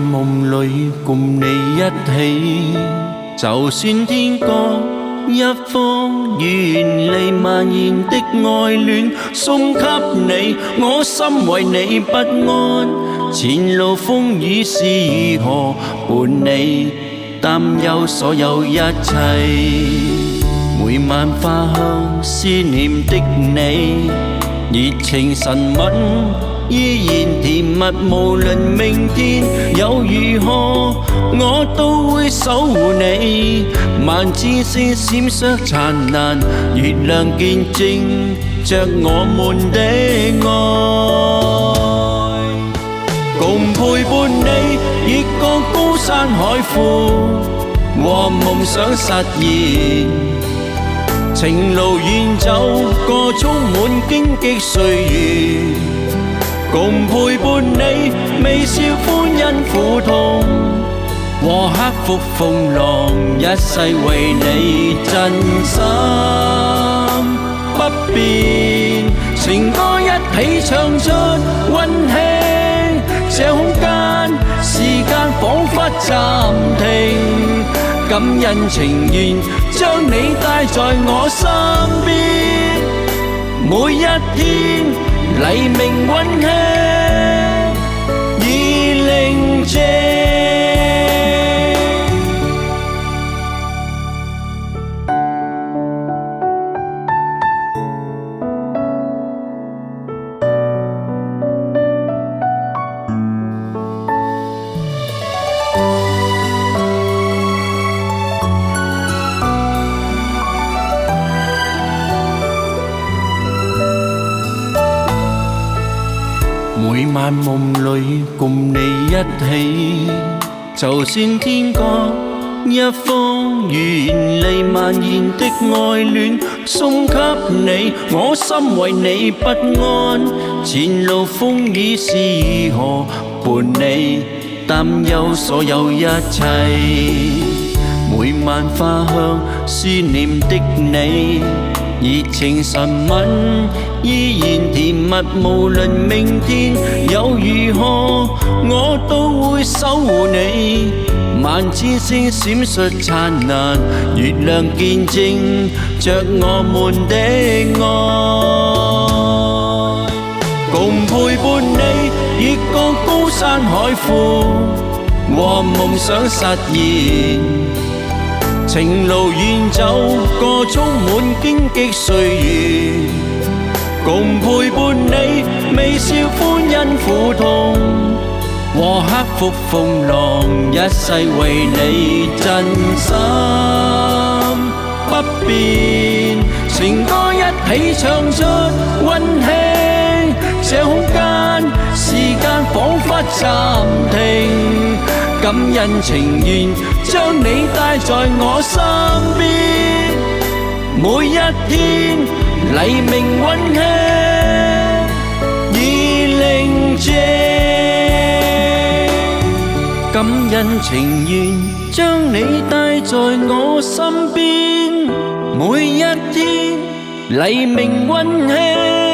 晚夢裏共你一起，就算天各一方，願離蔓延的愛戀送給你，我心為你不安。前路風雨是如何伴你，擔憂所有一切。每晚花香思念的你，熱情神吻依然甜蜜，無論明天又如何，我都會守護你。萬千星閃爍燦爛，月亮見證着我們的愛，共陪伴你越過高山海闊，和夢想實現。情路遠走過充滿荊棘歲月，共陪伴你微笑歡欣苦痛，和克服風浪，一世為你真心不變。情歌一起唱出溫馨，這空間時間彷彿暫停，感恩情願將你帶在我身邊，每一天黎明溫馨已寧靜。每晚夢裏共你一起，就算天各一方，願離蔓延的愛戀送給你，我心為你不安。前路風雨是如何伴你，擔憂所有一切。每晚花香思念的你，熱情神吻依然甜蜜，無論明天又如何，我都會守護你。萬千星閃爍燦爛，月亮見證着我們的愛，共陪伴你越過高山海闊，和夢想實現。情路遠走過充滿荊棘歲月，共陪伴你微笑歡欣苦痛，和克服風浪，一世為你真心不變。情歌一起唱出溫馨，這空間時間彷彿暫停，感恩情願將你帶在我身邊，每一天黎明溫馨已寧靜。感恩情願將你帶在我身邊，每一天黎明溫馨。